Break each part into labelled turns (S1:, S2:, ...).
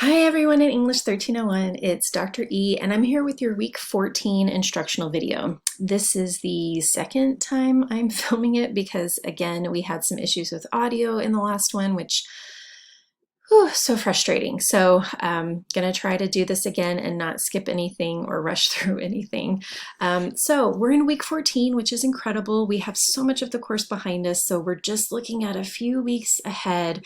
S1: Hi everyone in English 1301, it's Dr. E and I'm here with your week 14 instructional video. This is the second time I'm filming it because again we had some issues with audio in the last one, which so frustrating. So I'm gonna try to do this again and not skip anything or rush through anything. So we're in week 14, which is incredible. We have so much of the course behind us, so we're just looking at a few weeks ahead.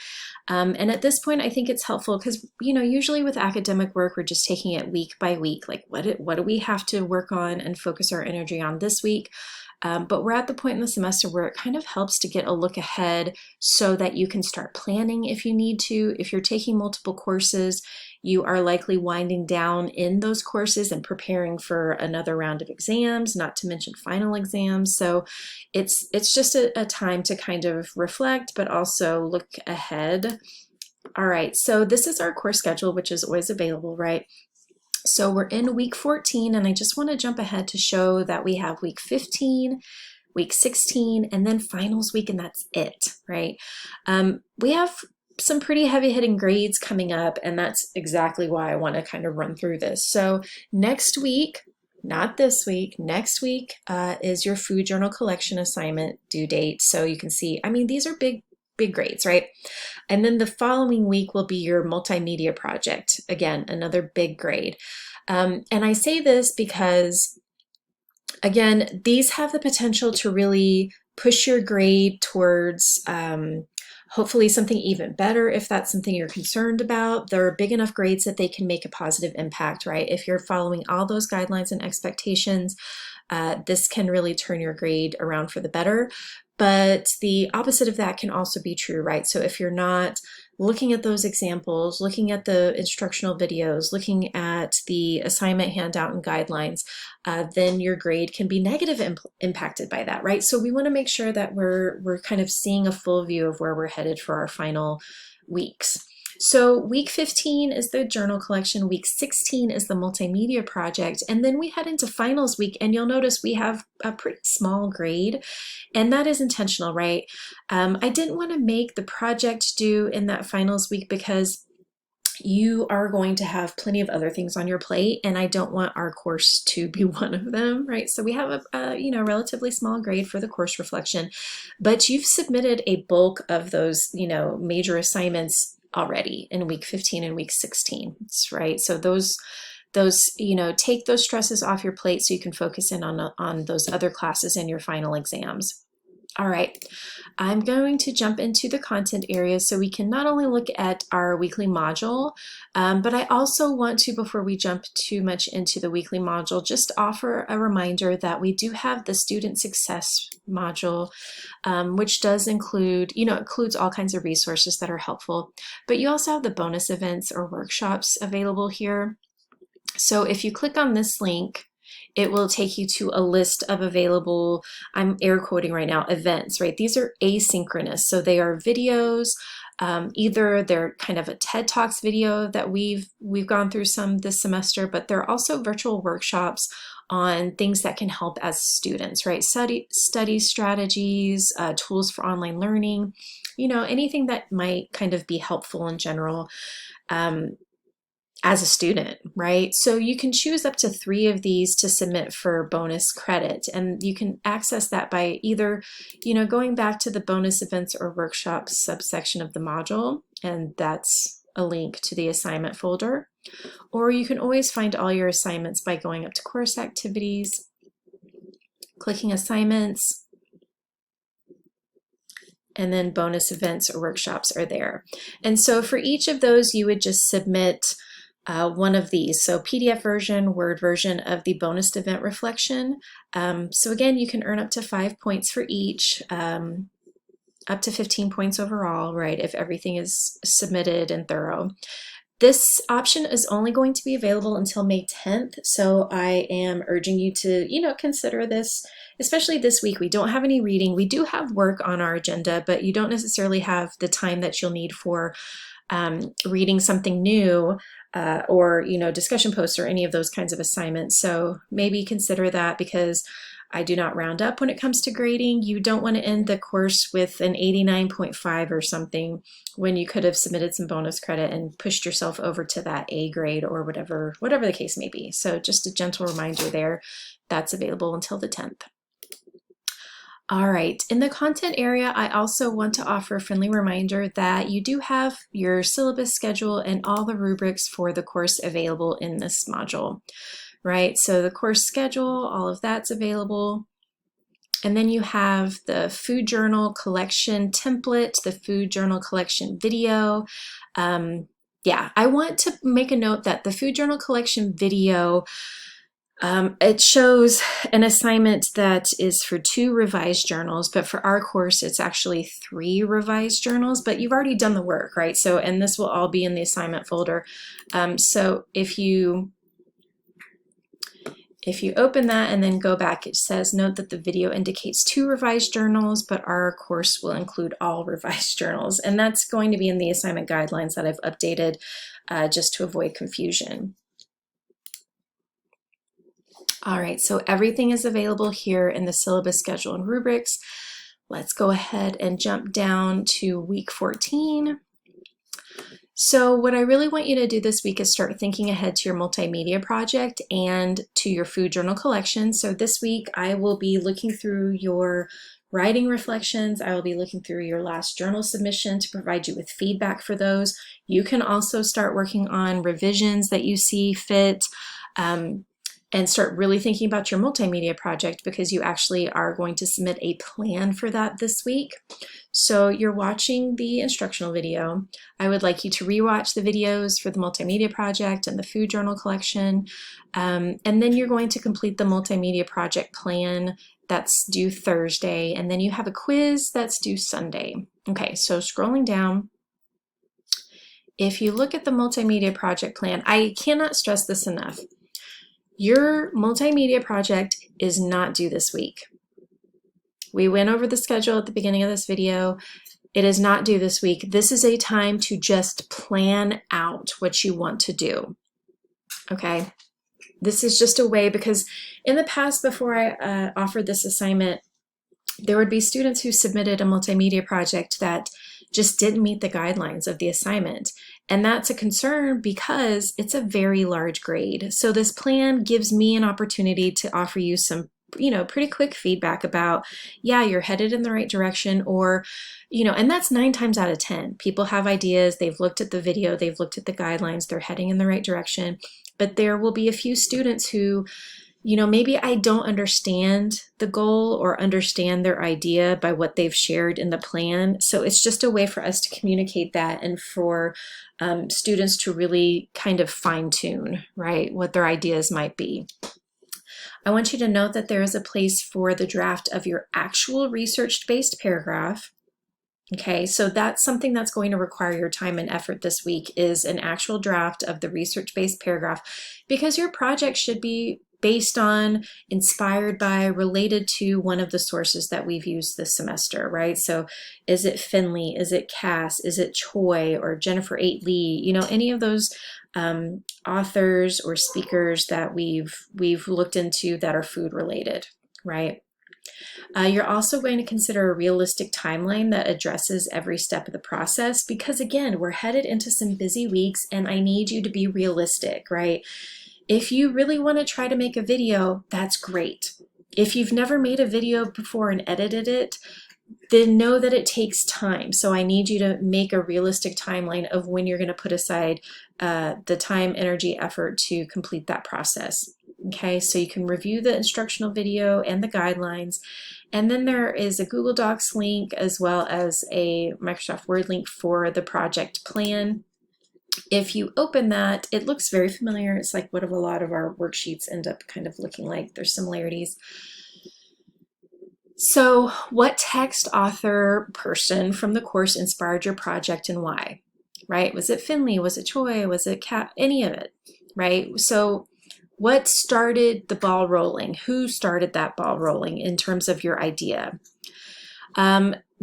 S1: And at this point, I think it's helpful because, usually with academic work, we're just taking it week by week. Like what do we have to work on and focus our energy on this week? But we're at the point in the semester where it kind of helps to get a look ahead so that you can start planning if you need to. If you're taking multiple courses, you are likely winding down in those courses and preparing for another round of exams, not to mention final exams. So it's just a time to kind of reflect, but also look ahead. All right, so this is our course schedule, which is always available, right? So we're in week 14, and I just want to jump ahead to show that we have week 15, week 16, and then finals week, and that's it, right? We have some pretty heavy hitting grades coming up, and that's exactly why I want to kind of run through this. So next week, not this week, next week is your food journal collection assignment due date. So you can see, these are big grades, right? And then the following week will be your multimedia project. Again, another big grade. And I say this because, again, these have the potential to really push your grade towards hopefully something even better if that's something you're concerned about. They're big enough grades that they can make a positive impact, right? If you're following all those guidelines and expectations, this can really turn your grade around for the better. But the opposite of that can also be true, right? So if you're not looking at those examples, looking at the instructional videos, looking at the assignment handout and guidelines, then your grade can be negative impacted by that, right? So we want to make sure that we're kind of seeing a full view of where we're headed for our final weeks. So week 15 is the journal collection, week 16 is the multimedia project, and then we head into finals week, and you'll notice we have a pretty small grade, and that is intentional, right? I didn't want to make the project due in that finals week because you are going to have plenty of other things on your plate, and I don't want our course to be one of them, right? So we have a relatively small grade for the course reflection, but you've submitted a bulk of those major assignments already in week 15 and week 16, right? So those take those stresses off your plate so you can focus in on those other classes in your final exams. All right, I'm going to jump into the content area so we can not only look at our weekly module, but I also want to, before we jump too much into the weekly module, just offer a reminder that we do have the student success module, which does include, includes all kinds of resources that are helpful, but you also have the bonus events or workshops available here. So if you click on this link, it will take you to a list of available, I'm air quoting right now, events, right? These are asynchronous, so they are videos. Either they're kind of a TED Talks video that we've gone through some this semester, but they're also virtual workshops on things that can help as students, right? Study strategies, tools for online learning, anything that might kind of be helpful in general. As a student, right? So you can choose up to 3 of these to submit for bonus credit, and you can access that by either, going back to the bonus events or workshops subsection of the module, and that's a link to the assignment folder, or you can always find all your assignments by going up to course activities, clicking assignments, and then bonus events or workshops are there. And so for each of those, you would just submit one of these. So PDF version, Word version of the bonus event reflection. So again, you can earn up to 5 points for each, up to 15 points overall, right, if everything is submitted and thorough. This option is only going to be available until May 10th, so I am urging you to, consider this, especially this week. We don't have any reading. We do have work on our agenda, but you don't necessarily have the time that you'll need for reading something new or discussion posts or any of those kinds of assignments. So maybe consider that, because I do not round up when it comes to grading. You don't want to end the course with an 89.5 or something when you could have submitted some bonus credit and pushed yourself over to that A grade or whatever the case may be. So just a gentle reminder there, that's available until the 10th. All right, in the content area, I also want to offer a friendly reminder that you do have your syllabus schedule and all the rubrics for the course available in this module, right? So the course schedule, all of that's available. And then you have the food journal collection template, the food journal collection video. Yeah, I want to make a note that the food journal collection video, it shows an assignment that is for 2 revised journals, but for our course, it's actually 3 revised journals, but you've already done the work, right? So, and this will all be in the assignment folder. So if you open that and then go back, it says, note that the video indicates 2 revised journals, but our course will include all revised journals. And that's going to be in the assignment guidelines that I've updated just to avoid confusion. All right, so everything is available here in the syllabus schedule and rubrics. Let's go ahead and jump down to week 14. So what I really want you to do this week is start thinking ahead to your multimedia project and to your food journal collection. So this week I will be looking through your writing reflections. I will be looking through your last journal submission to provide you with feedback for those. You can also start working on revisions that you see fit. And start really thinking about your multimedia project because you actually are going to submit a plan for that this week. So you're watching the instructional video. I would like you to rewatch the videos for the multimedia project and the food journal collection. And then you're going to complete the multimedia project plan that's due Thursday. And then you have a quiz that's due Sunday. Okay, so scrolling down, if you look at the multimedia project plan, I cannot stress this enough. Your multimedia project is not due this week. We went over the schedule at the beginning of this video. It is not due this week. This is a time to just plan out what you want to do, okay? This is just a way, because in the past, before I offered this assignment, there would be students who submitted a multimedia project that just didn't meet the guidelines of the assignment. And that's a concern because it's a very large grade. So this plan gives me an opportunity to offer you some, pretty quick feedback about, yeah, you're headed in the right direction, or, and that's 9 times out of 10. People have ideas, they've looked at the video, they've looked at the guidelines, they're heading in the right direction. But there will be a few students who, maybe I don't understand the goal or understand their idea by what they've shared in the plan. So it's just a way for us to communicate that and for students to really kind of fine tune, right, what their ideas might be. I want you to note that there is a place for the draft of your actual research-based paragraph. Okay, so that's something that's going to require your time and effort this week, is an actual draft of the research-based paragraph, because your project should be based on, inspired by, related to one of the sources that we've used this semester, right? So is it Finley, is it Cass, is it Choi or Jennifer 8 Lee, any of those authors or speakers that we've looked into that are food related, right? You're also going to consider a realistic timeline that addresses every step of the process, because again, we're headed into some busy weeks and I need you to be realistic, right? If you really want to try to make a video, that's great. If you've never made a video before and edited it, then know that it takes time. So I need you to make a realistic timeline of when you're going to put aside the time, energy, effort to complete that process. Okay, so you can review the instructional video and the guidelines. And then there is a Google Docs link as well as a Microsoft Word link for the project plan. If you open that, it looks very familiar. It's like what a lot of our worksheets end up kind of looking like. There's similarities. So what text, author, person from the course inspired your project and why, right? Was it Finley? Was it Choi? Was it Kat? Any of it, right? So what started the ball rolling? Who started that ball rolling in terms of your idea?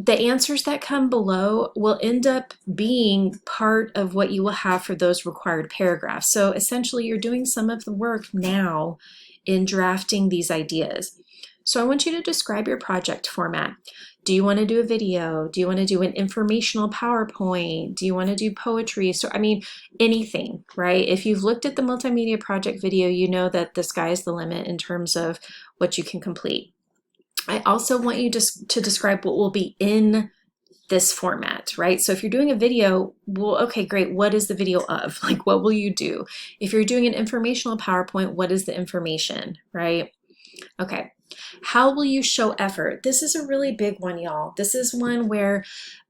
S1: The answers that come below will end up being part of what you will have for those required paragraphs. So essentially, you're doing some of the work now in drafting these ideas. So I want you to describe your project format. Do you want to do a video? Do you want to do an informational PowerPoint? Do you want to do poetry? So, I mean, anything, right? If you've looked at the multimedia project video, you know that the sky is the limit in terms of what you can complete. I also want you to describe what will be in this format, right? So if you're doing a video, well, okay, great. What is the video of? Like, what will you do? If you're doing an informational PowerPoint, what is the information, right? Okay. How will you show effort? This is a really big one, y'all. This is one where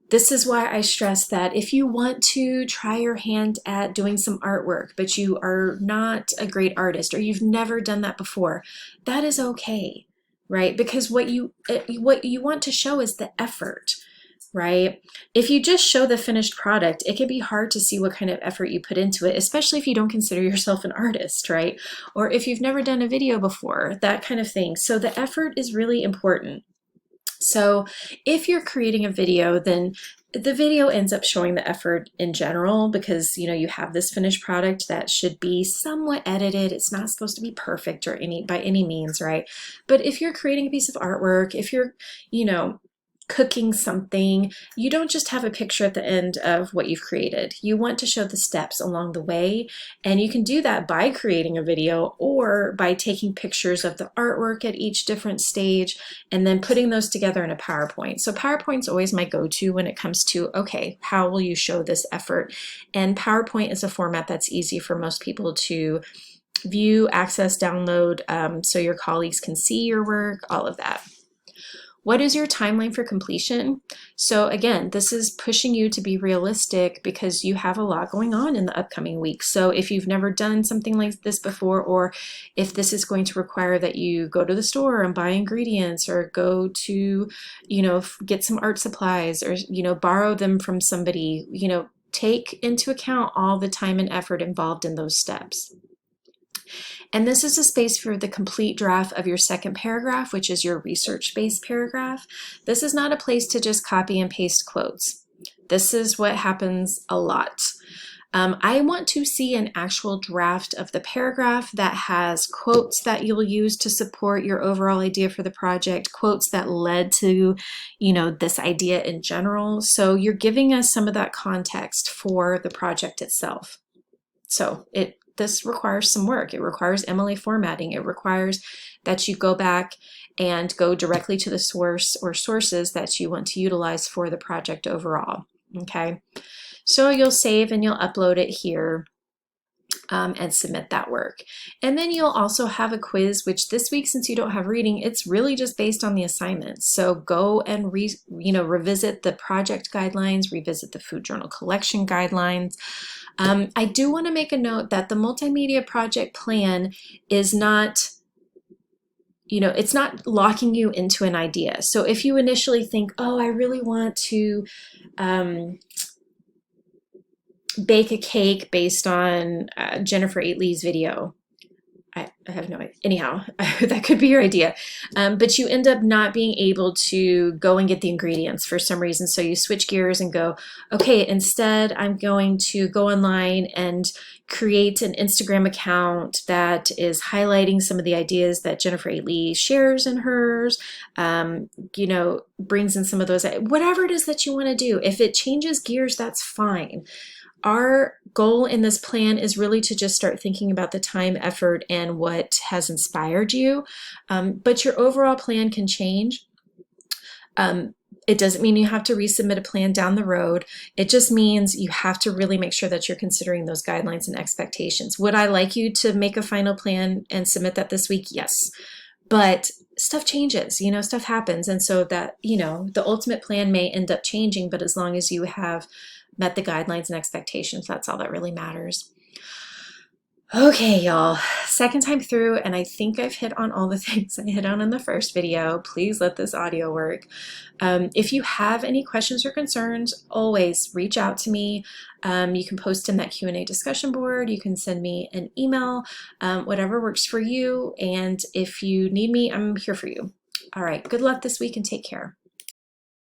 S1: this is why I stress that if you want to try your hand at doing some artwork, but you are not a great artist or you've never done that before, that is okay, right? Because what you want to show is the effort, right? If you just show the finished product, it can be hard to see what kind of effort you put into it, especially if you don't consider yourself an artist, right? Or if you've never done a video before, that kind of thing. So the effort is really important. So if you're creating a video, then the video ends up showing the effort in general because, you know, you have this finished product that should be somewhat edited. It's not supposed to be perfect or by any means, right? But if you're creating a piece of artwork, if you're, you know, cooking something, you don't just have a picture at the end of what you've created. You want to show the steps along the way, and you can do that by creating a video or by taking pictures of the artwork at each different stage and then putting those together in a PowerPoint. So PowerPoint's always my go-to when it comes to, okay, how will you show this effort? And PowerPoint is a format that's easy for most people to view, access, download, so your colleagues can see your work, all of that. What is your timeline for completion? So again, this is pushing you to be realistic because you have a lot going on in the upcoming weeks. So if you've never done something like this before, or if this is going to require that you go to the store and buy ingredients or go to, you know, get some art supplies or, you know, borrow them from somebody, you know, take into account all the time and effort involved in those steps. And this is a space for the complete draft of your second paragraph, which is your research-based paragraph. This is not a place to just copy and paste quotes. This is what happens a lot. I want to see an actual draft of the paragraph that has quotes that you'll use to support your overall idea for the project, quotes that led to, you know, this idea in general. So you're giving us some of that context for the project itself. So this requires some work. It requires MLA formatting. It requires that you go back and go directly to the source or sources that you want to utilize for the project overall. Okay, so you'll save and you'll upload it here and submit that work. And then you'll also have a quiz, which this week, since you don't have reading, it's really just based on the assignments. So go and revisit the project guidelines, revisit the food journal collection guidelines. I do want to make a note that the multimedia project plan is not, you know, it's not locking you into an idea. So if you initially think, oh, I really want to bake a cake based on Jennifer Aitley's video, I have no idea. Anyhow, that could be your idea. But you end up not being able to go and get the ingredients for some reason. So you switch gears and go, okay, instead I'm going to go online and create an Instagram account that is highlighting some of the ideas that Jennifer Aitley shares in hers, you know, brings in some of those, whatever it is that you want to do. If it changes gears, that's fine. Our goal in this plan is really to just start thinking about the time, effort, and what has inspired you. But your overall plan can change. It doesn't mean you have to resubmit a plan down the road. It just means you have to really make sure that you're considering those guidelines and expectations. Would I like you to make a final plan and submit that this week? Yes. But stuff changes, you know, stuff happens. And so that, you know, the ultimate plan may end up changing, but as long as you have met the guidelines and expectations, that's all that really matters. Okay, y'all, second time through, and I think I've hit on all the things I hit on in the first video. Please let this audio work. If you have any questions or concerns, always reach out to me. You can post in that Q&A discussion board. You can send me an email, whatever works for you. And if you need me, I'm here for you. All right, good luck this week and take care.